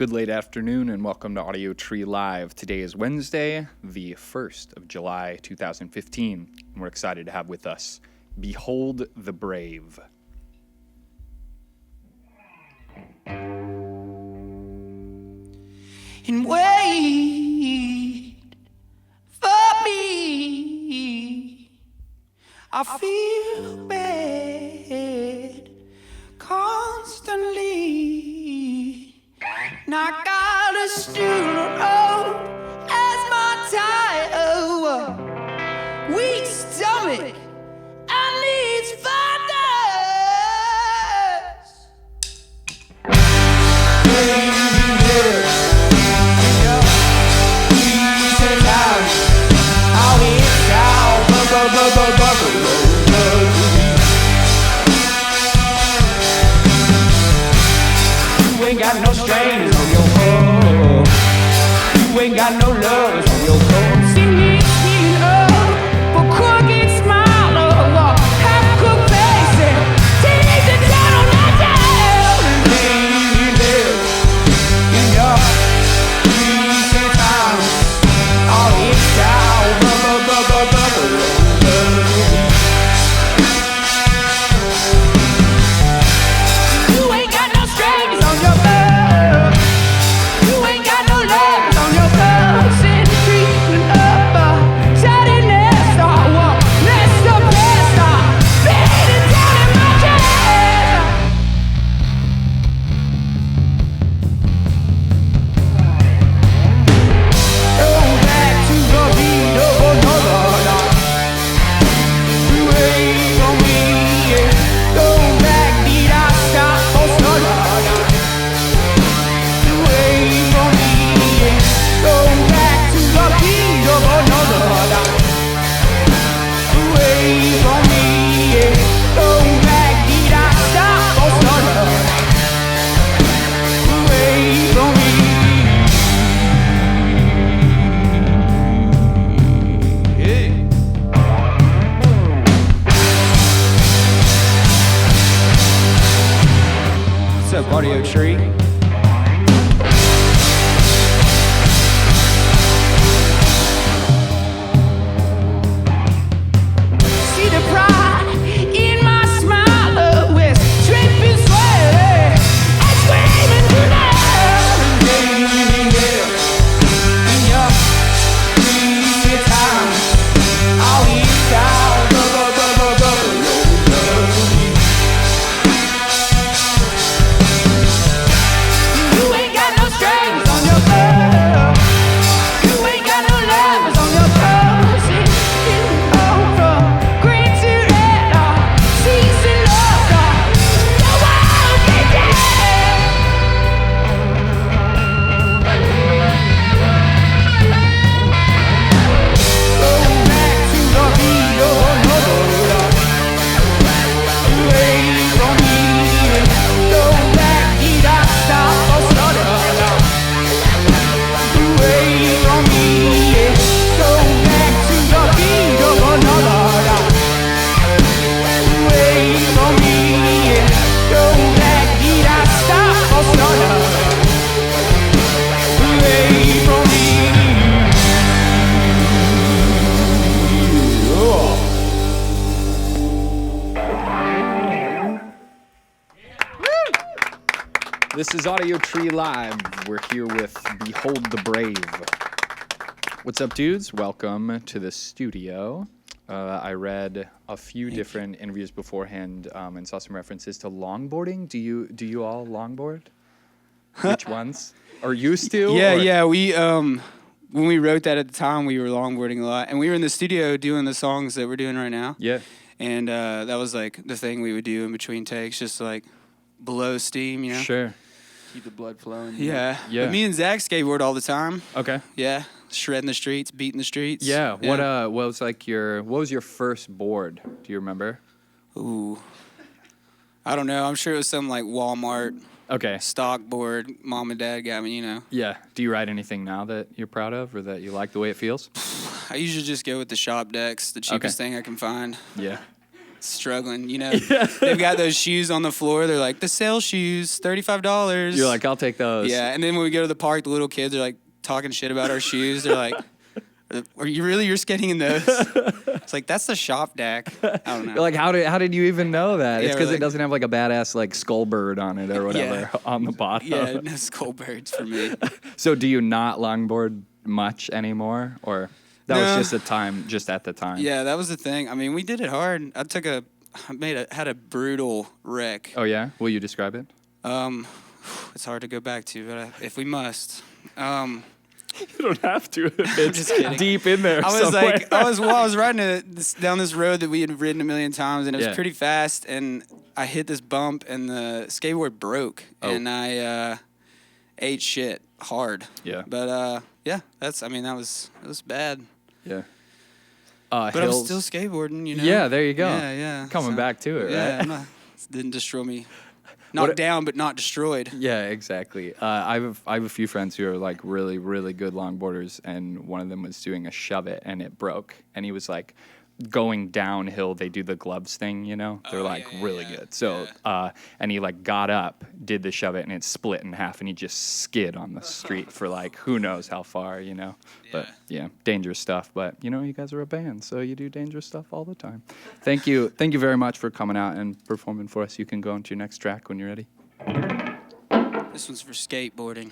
Good late afternoon and welcome to Audiotree Live. Today is Wednesday, the 1st of July, 2015. And we're excited to have with us Behold the Brave. And wait for me. I feel bad constantly. And I got a stool rope as my tie. Weak stomach, I need You ain't got no strings on your heart. You ain't got no lovers on your coat. See me speeding up, but crooked smile of half-cooked faces. Take the down on my tail. You live in your recent times. All it's down, You ain't got no strings on your love. You ain't got no legs on your love. Sitting creeping up, tidy nest, messed up nest, beating down in my chest. Go back to the beat of another night. Wait for me, yeah. Go back, did I stop for another night? Wait for me, yeah. Go back to the beat of another night. Wait for me, yeah. Go back, did I stop for another night? Wait for me. Yeah. What's up, Audiotree? See the pride in my smile with dripping sweat and screaming to love. In your recent times, all it's down, You ain't got no strings on your love. You ain't got no lovers on your love. See, you over green to red, season love, the wild get dead. Go back to the beat of another love. Wait for me. Go back, did I stop for another love? Wait for me. Go back to the beat of another love. Wait for me. Go back, did I stop for another love? Wait for me. This is Audiotree Live. We're here with Behold the Brave. What's up, dudes? Welcome to the studio. I read a few different interviews beforehand and saw some references to longboarding. Do you all longboard? Which ones? Or used to? Yeah. We when we wrote that at the time, we were longboarding a lot, and we were in the studio doing the songs that we're doing right now. Yeah. And that was like the thing we would do in between takes, just to, like blow steam, you know. Sure. Keep the blood flowing. Yeah. Yeah. But me and Zach skateboard all the time. Okay. Yeah. Shredding the streets, beating the streets. Yeah. What was your first board? Do you remember? Ooh. I don't know. I'm sure it was something like Walmart Okay. stock board. Mom and Dad got me, you know. Yeah. Do you ride anything now that you're proud of or that you like the way it feels? I usually just go with the shop decks, the cheapest thing I can find. Yeah. struggling. They've got those shoes on the floor. They're like, the sale shoes, $35. You're like, I'll take those. Yeah, and then when we go to the park, the little kids are like talking shit about our shoes. They're like, you're skating in those? It's like, that's the shop deck. I don't know. You're like, how did you even know that? Yeah, It's because we're it like- doesn't have like a badass like skull bird on it or whatever on the bottom. Yeah, no skull birds for me. So do you not longboard much anymore, or that was No. just at the time? Yeah, that was the thing. I mean, we did it hard. Had a brutal wreck. Oh yeah. Will you describe it? It's hard to go back to, but if we must. You don't have to. It's just kidding. deep in there. I was somewhere. I was riding down this road that we had ridden a million times, and it was Yeah. pretty fast, and I hit this bump, and the skateboard broke, Oh. and I ate shit hard. Yeah. But yeah, it was bad. Yeah. But hills. I'm still skateboarding, Yeah, there you go. Yeah. Coming back to it, Yeah, right? it didn't destroy me. Knocked down, but not destroyed. Yeah, exactly. I have a few friends who are like really, really good longboarders, and one of them was doing a shove it and it broke, and he was like going downhill. They do the gloves thing, They're like really good. So, and he like got up, did the shove it, and it split in half, and he just skid on the street for like who knows how far, But yeah, dangerous stuff. But you guys are a band, so you do dangerous stuff all the time. Thank you very much for coming out and performing for us. You can go into your next track when you're ready. This one's for skateboarding.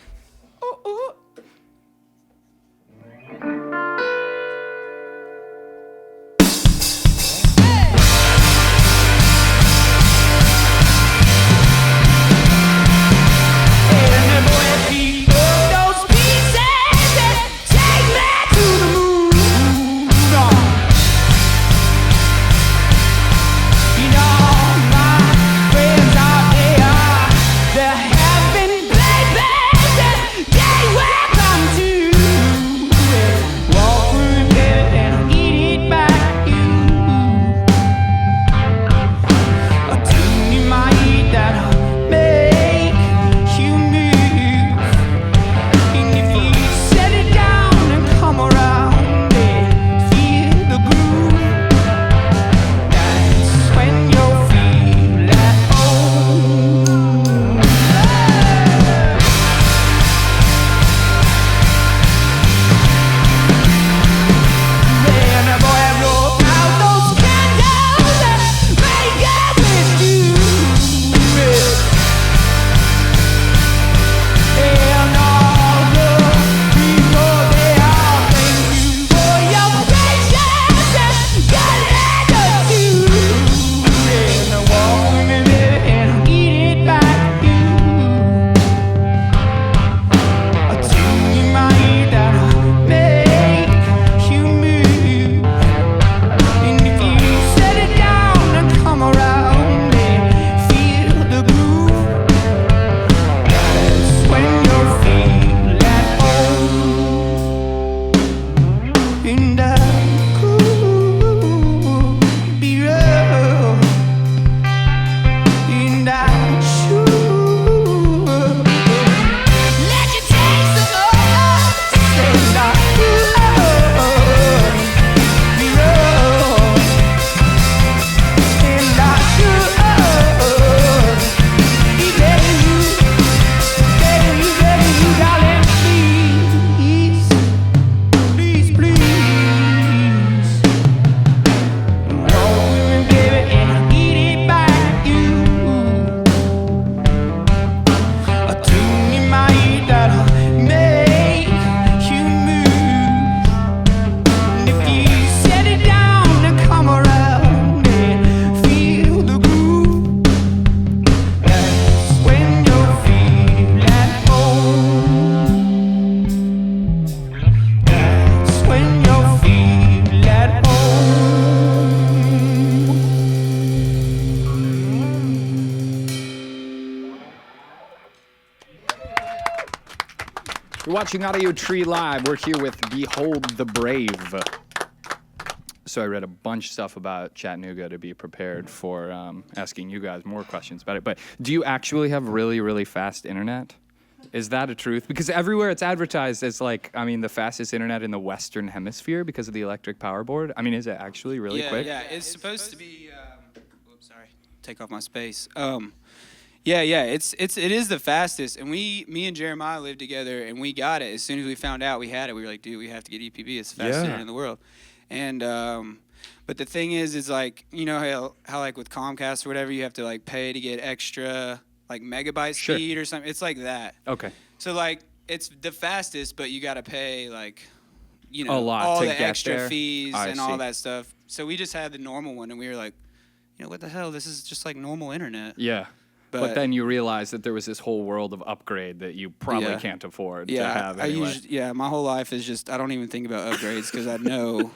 You're watching Audiotree Live. We're here with Behold the Brave. So I read a bunch of stuff about Chattanooga to be prepared for asking you guys more questions about it. But do you actually have really, really fast internet? Is that a truth? Because everywhere it's advertised as like, I mean, the fastest internet in the Western Hemisphere because of the electric power board. I mean, is it actually really quick? Yeah, it's supposed to be take off my space. Yeah, it is the fastest. And me and Jeremiah lived together, and we got it as soon as we found out we had it. We were like, dude, we have to get EPB. It's the fastest in the world. And but the thing is like, you know how like with Comcast or whatever, you have to like pay to get extra like megabyte speed or something. It's like that. Okay. So like it's the fastest, but you got to pay like, you know, a lot all to the get extra there. fees I and see. all that stuff. So we just had the normal one, and we were like, you know, what the hell? This is just like normal internet. Yeah. But then you realize that there was this whole world of upgrade that you probably can't afford to have anyway. My whole life is just I don't even think about upgrades because I know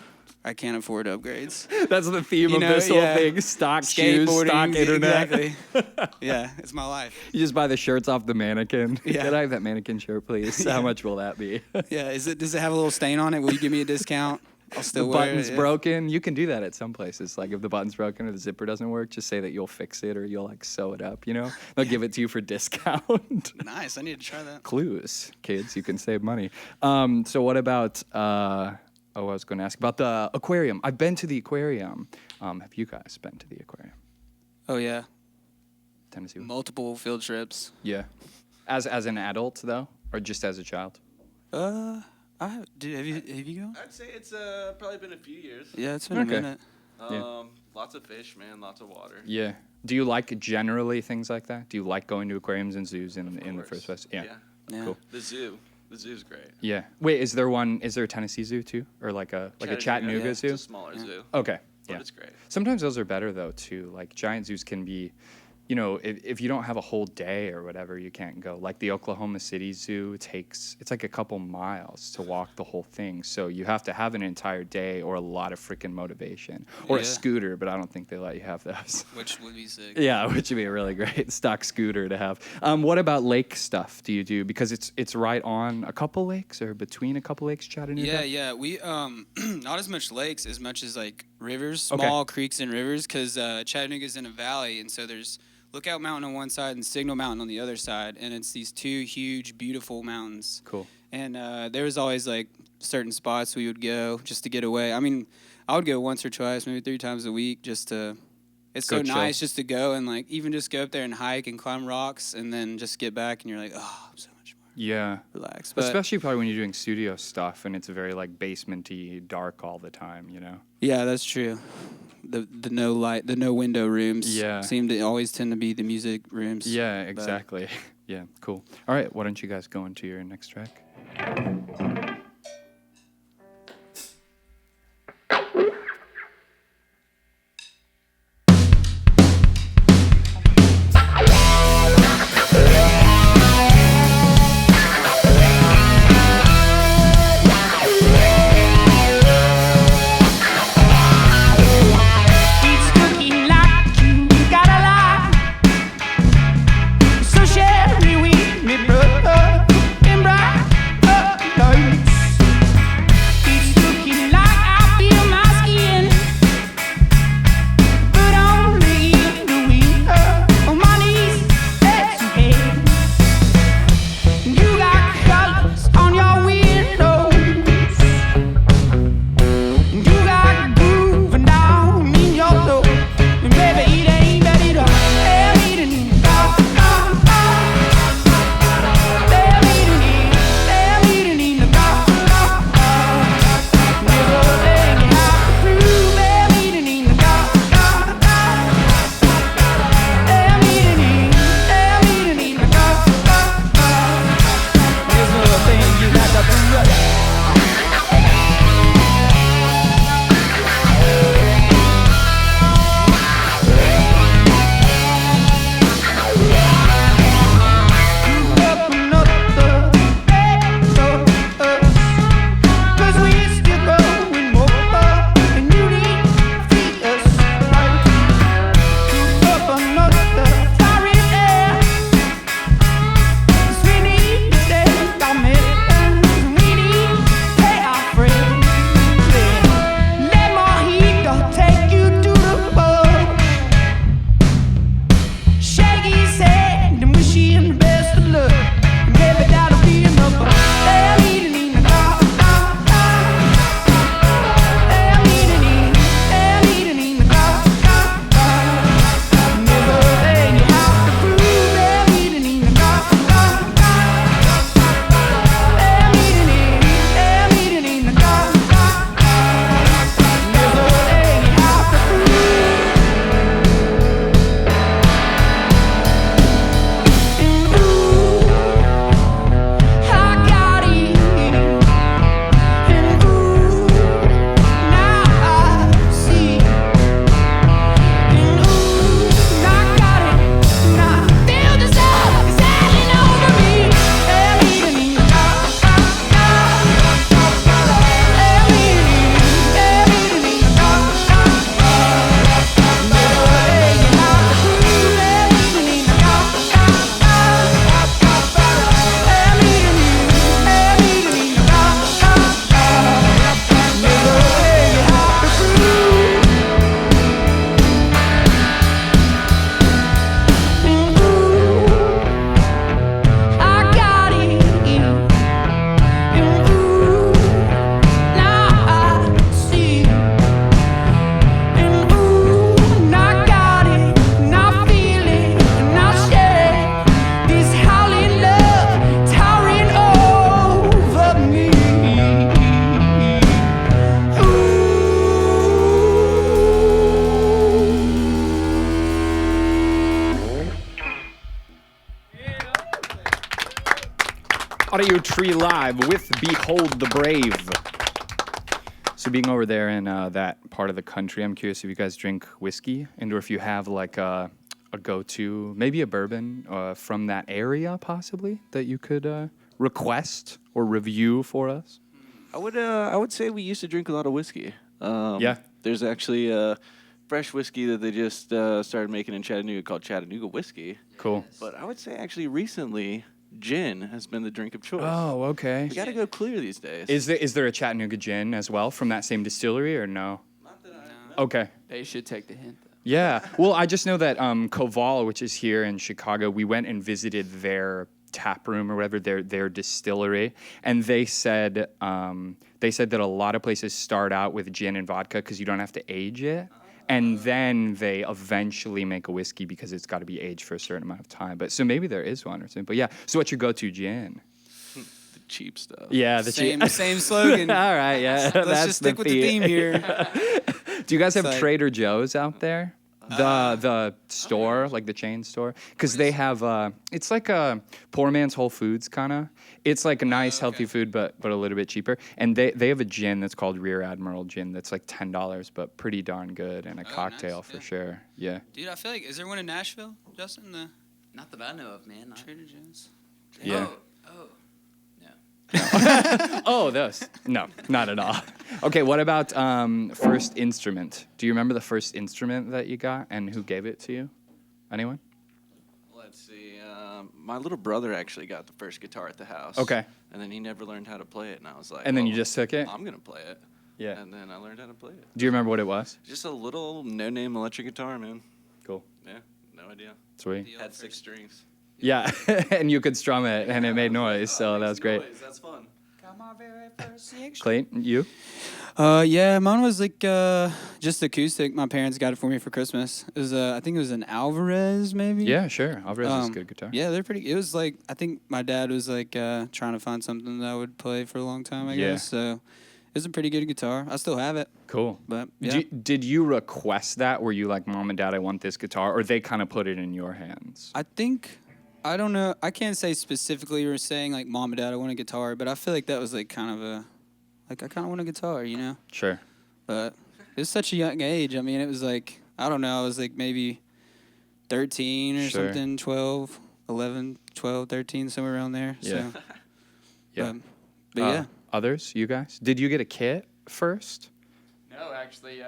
I can't afford upgrades. That's the theme of this whole thing. Stock shoes, stock internet. Exactly. Yeah, it's my life. You just buy the shirts off the mannequin. Yeah. Can I have that mannequin shirt, please? How much will that be? Yeah, does it have a little stain on it? Will you give me a discount? I'll still the wear it. button's broken. You can do that at some places. Like if the button's broken or the zipper doesn't work, just say that you'll fix it or you'll like sew it up, you know? They'll give it to you for discount. Nice. I need to try that. Clues, kids. You can save money. So what about, I was going to ask about the aquarium. I've been to the aquarium. Have you guys been to the aquarium? Oh, yeah. Tennessee? Multiple field trips. Yeah. As an adult, though? Or just as a child? Have you gone? I'd say it's probably been a few years. Yeah, it's been a minute. Lots of fish, man. Lots of water. Yeah. Do you like generally things like that? Do you like going to aquariums and zoos in the first place? Yeah. Cool. The zoo's great. Yeah. Wait, is there a Tennessee zoo too? Or like a Chattanooga zoo? It's a smaller zoo. Okay. But it's great. Sometimes those are better though too. Like giant zoos can be, you know, if you don't have a whole day or whatever, you can't go. Like the Oklahoma City Zoo, it's like a couple miles to walk the whole thing. So you have to have an entire day or a lot of freaking motivation. Or a scooter, but I don't think they let you have those. Which would be sick. Yeah, which would be a really great stock scooter to have. What about lake stuff do you do? Because it's right on a couple lakes or between a couple lakes, Chattanooga? Yeah. We not as much lakes as much as like rivers, small creeks and rivers, because Chattanooga's in a valley, and so there's Lookout Mountain on one side and Signal Mountain on the other side, and it's these two huge, beautiful mountains. Cool. And there was always like certain spots we would go just to get away. I mean, I would go once or twice, maybe 3 times a week, just to. It's so nice just to go and like even just go up there and hike and climb rocks, and then just get back and you're like, oh, I'm so much more relaxed. But especially probably when you're doing studio stuff and it's very like basement-y, dark all the time, you know. Yeah, that's true. The no light, the no window rooms seem to always tend to be the music rooms. Yeah, exactly. Yeah, cool. All right, why don't you guys go into your next track? So share me with me, brother, and bright nights. Audiotree Live with Behold the Brave. So being over there in that part of the country, I'm curious if you guys drink whiskey and or if you have like a go-to, maybe a bourbon from that area possibly that you could request or review for us. I would say we used to drink a lot of whiskey. Yeah. There's actually a fresh whiskey that they just started making in Chattanooga called Chattanooga whiskey. Cool. But I would say actually recently, gin has been the drink of choice. Oh, okay. We got to go clear these days. Is there a Chattanooga gin as well from that same distillery or no? Not that I know. Okay. They should take the hint, though. Yeah. Well, I just know that Koval, which is here in Chicago, we went and visited their tap room or whatever, their distillery, and they said that a lot of places start out with gin and vodka because you don't have to age it, and then they eventually make a whiskey because it's got to be aged for a certain amount of time. But so maybe there is one or something. But yeah. So what's your go-to gin? The cheap stuff. Yeah, the Same slogan. All right. Yeah. Let's just stick with the theme here. Do you guys have like- Trader Joe's out there? The store, like the chain store, because they have it's like a poor man's Whole Foods kind of. It's like a nice healthy food, but a little bit cheaper. And they have a gin that's called Rear Admiral gin that's like $10, but pretty darn good and a cocktail nice, for yeah. sure. Yeah. Dude, I feel like, is there one in Nashville, Justin? The Not that I know of, man. Trader Joe's? Yeah. Oh, no. Oh, those. No, not at all. Okay, what about first instrument? Do you remember the first instrument that you got and who gave it to you? Anyone? Let's see. My little brother actually got the first guitar at the house. Okay. And then he never learned how to play it, and I was like, And then you "Oh, just took it? I'm gonna play it." Yeah. And then I learned how to play it. Do you remember what it was? Just a little no-name electric guitar, man. Cool. Yeah, no idea. Sweet. The old Had 6 first- strings. Yeah, and you could strum it and it made noise, so that was great. That's fun. Clayton, you? Yeah, mine was like just acoustic. My parents got it for me for Christmas. It was I think it was an Alvarez, maybe. Yeah, sure. Alvarez is a good guitar. Yeah, they're pretty. It was like, I think my dad was like trying to find something that I would play for a long time, I Yeah. guess. So it was a pretty good guitar. I still have it, Cool. but yeah. Did you request that? Were you like, Mom and Dad, I want this guitar? Or they kind of put it in your hands? I think, I don't know. I can't say specifically you were saying like, Mom and Dad, I want a guitar, but I feel like that was like kind of a, like I kind of want a guitar, you know? Sure. But it was such a young age. I mean, it was like, I don't know. I was like maybe 13 or Sure. something, 12, 11, 12, 13, somewhere around there. Yeah. So, Yeah. but yeah. Others, you guys? Did you get a kit first? No, actually,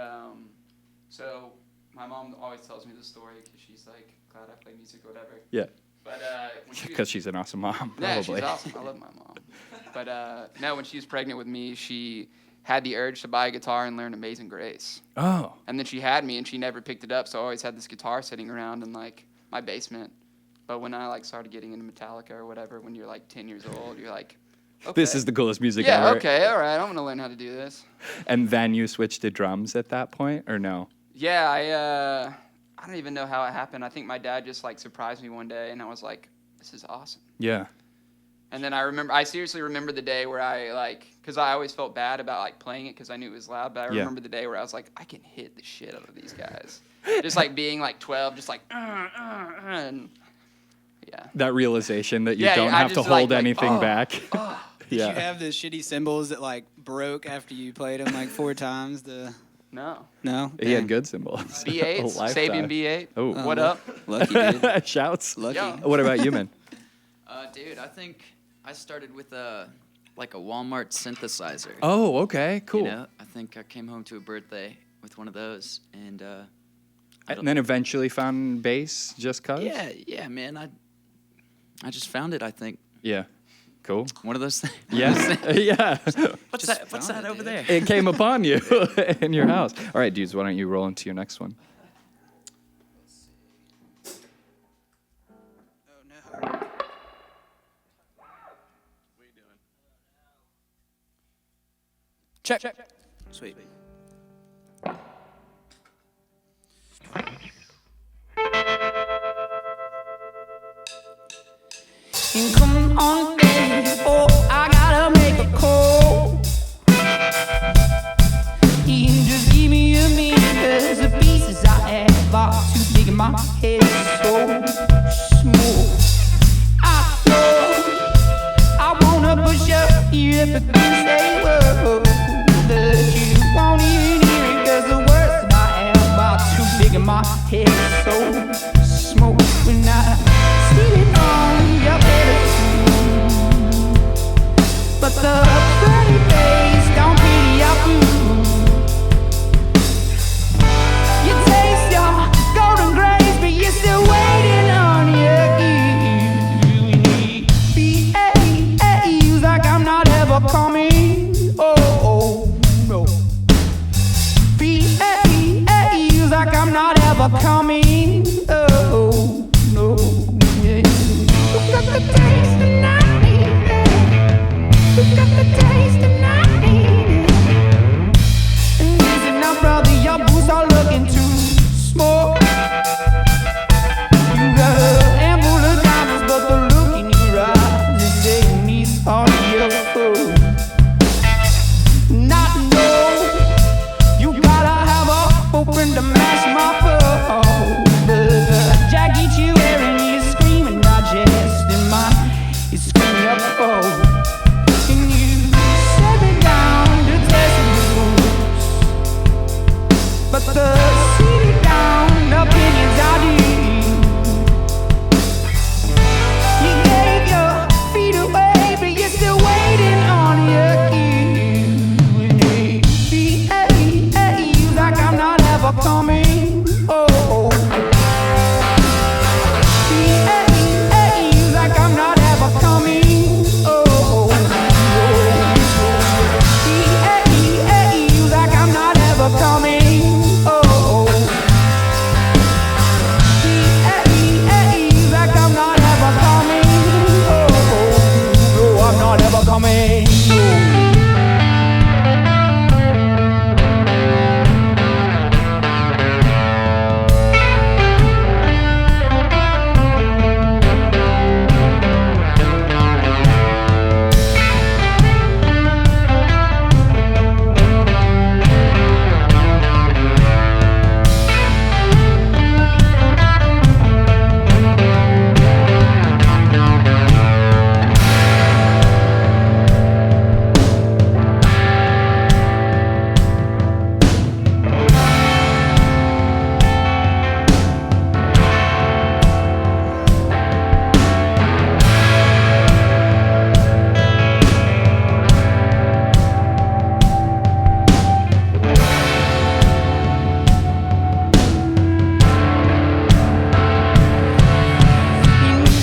so my mom always tells me the story because she's like, glad I play music or whatever. Yeah. But when she was, Because she's an awesome mom, yeah, probably. she's awesome. I love my mom. But no, when she was pregnant with me, she had the urge to buy a guitar and learn Amazing Grace. Oh. And then she had me, and she never picked it up. So I always had this guitar sitting around in like my basement. But when I like started getting into Metallica or whatever, when you're like 10 years old, you're like, okay. This is the coolest music Yeah, ever. okay, all right, I'm gonna learn how to do this. And then you switched to drums at that point, or no? Yeah, I don't even know how it happened. I think my dad just like surprised me one day, and I was like, this is awesome. Yeah. And then I seriously remember the day where I like, because I always felt bad about like playing it because I knew it was loud, but I Yeah. remember the day where I was like, I can hit the shit out of these guys. Just like being like 12, just like, and yeah. That realization that you Yeah, don't I have to just, hold like, anything oh, back. Did yeah. you have the shitty cymbals that like broke after you played them like 4 times? No. No? He had Dang. good symbols. B8s, Sabian B8. Oh. What up? Lucky, dude. Shouts. Lucky. Yo. What about you, man? Dude, I think I started with like a Walmart synthesizer. Oh, okay, cool. You know, I think I came home to a birthday with one of those, and And then eventually found bass just cause? yeah, man, I just found it. I think Yeah. Cool. one of those things. Yeah. yeah. What's Just What's found that it, over dude. there? It came upon you in your house. All right, dudes, why don't you roll into your next one? Oh, no. Check. Sweet. And come on, baby, oh, I gotta make a call. You just give me a minute, 'cause the pieces I have are too big in my head, so small. I know I wanna push you ever do say whoa, that you won't even hear it, 'cause the words that I have are too big in my head, so smoke when I see it on your bed. But the pretty face don't pity your food. You taste your golden grace, but you're still waiting on your B-A-A-U's like I'm not ever coming. Oh, no. B-A-A-U's like I'm not ever coming. Oh, no. Yeah. You got the taste and I need it. You got the taste and I need it. And listen now, brother, your boots are looking too small. You got a handful of diamonds, but the look in your eyes is saying these are your food. Not know you gotta have a open to match my phone. The jacket you wearing is screaming digest, and mine is screaming up for. Can you set me down to test the rules? But the city down opinions I do. You gave your feet away, but you're still waiting on your key. B-A-A-U's like I'm not ever coming. Oh. B-A-A-U's like I'm not ever coming. Oh. B-A-A-U's like I'm not ever coming. Oh. B-A-A-U's like I'm not ever coming. Oh. No, I'm not ever coming.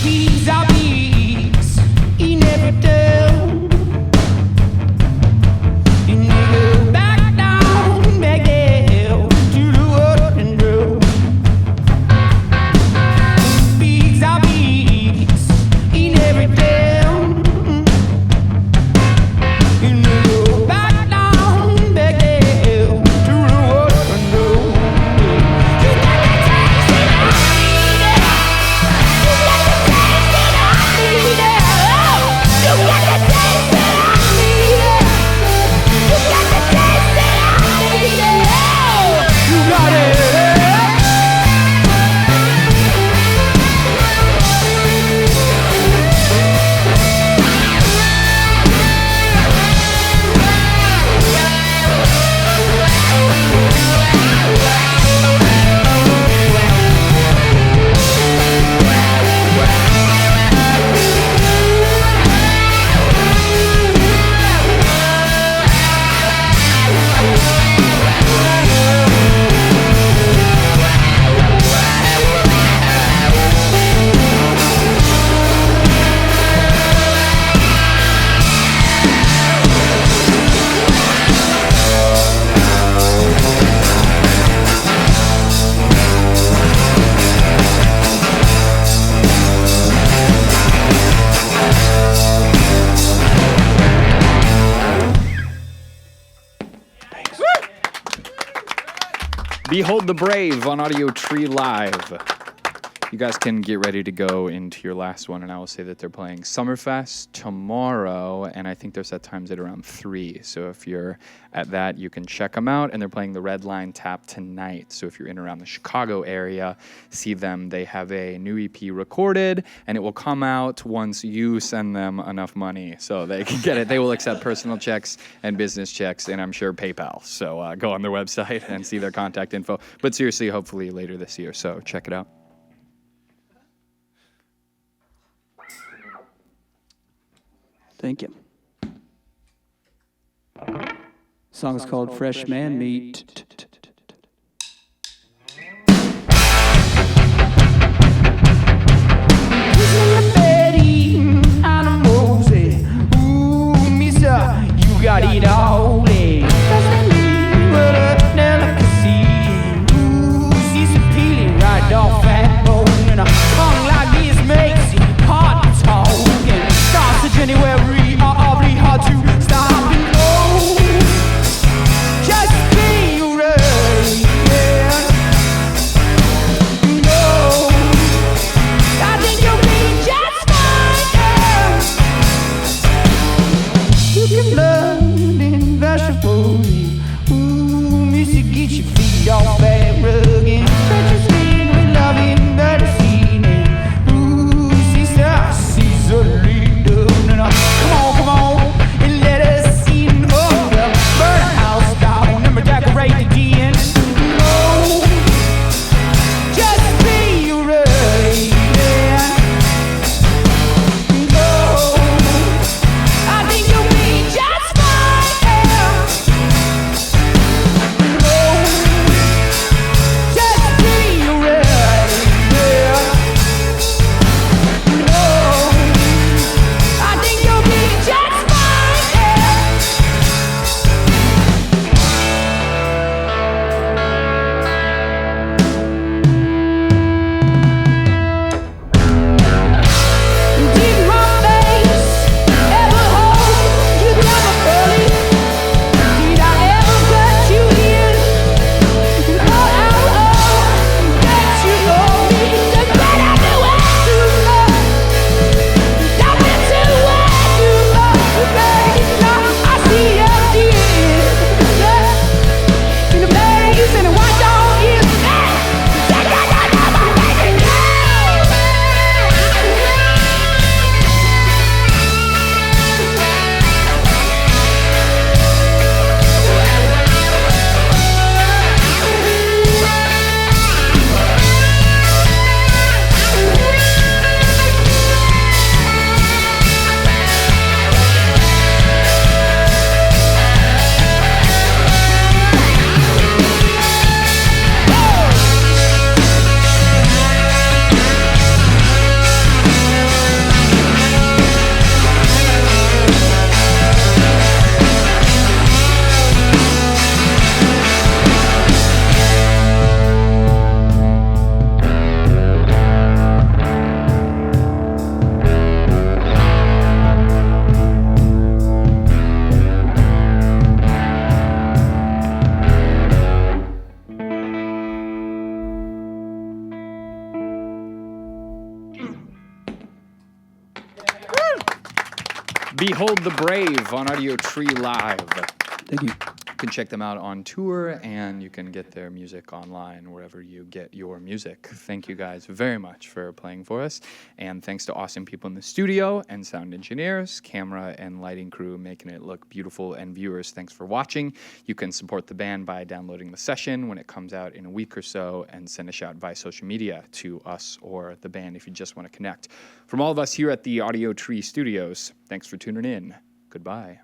These are beats, he never tell. You never back down, back down to the what and do. These are beats, he never tell. You never back down, back down to the what and do. You got the taste and I need it. You got the taste and I need it. You got the taste and I need it. You got the taste and I need it. You got it. Behold the Brave on Audiotree Live. You guys can get ready to go into your last one, and I will say that they're playing Summerfest tomorrow, and I think their set time's at around 3. So if you're at that, you can check them out. And they're playing the Red Line Tap tonight. So if you're in around the Chicago area, see them. They have a new EP recorded, and it will come out once you send them enough money so they can get it. They will accept personal checks and business checks, and I'm sure PayPal. So go on their website and see their contact info. But seriously, hopefully later this year. So check it out. Thank you. Song is called Fresh Man Meat. You got it all in. What a delicacy. Ooh, she's appealing right off that bone. And a tongue like this makes it hard to talk. And sausage anywhere we are really hard to stop and go. Just be ready, yeah. No, I think you'll be just fine, yeah. You can learn in vegetables. Ooh, music gets your feet off that rug and stretch your skin with loving medicine. Ooh, sister, she's a leader. Come on, and let us in. Oh, well, burn a house down and decorate the den. No, just be ready, yeah. No, I think you'll be just fine, yeah. No, just be ready, yeah. No, I think you'll be just fine, yeah. Did my face ever hold you down early? Did I ever cut you in? Oh, that you owe me. The better the way you love. The better way you love, baby. Now I see you dear. In the maze and the white dog is Behold the Brave on Audiotree Live. Thank you. You can check them out on tour, and you can get their music online wherever you get your music. Thank you guys very much for playing for us, and thanks to awesome people in the studio and sound engineers, camera and lighting crew making it look beautiful, and viewers, thanks for watching. You can support the band by downloading the session when it comes out in a week or so, and send a shout via social media to us or the band if you just want to connect. From all of us here at the Audiotree Studios, thanks for tuning in. Goodbye.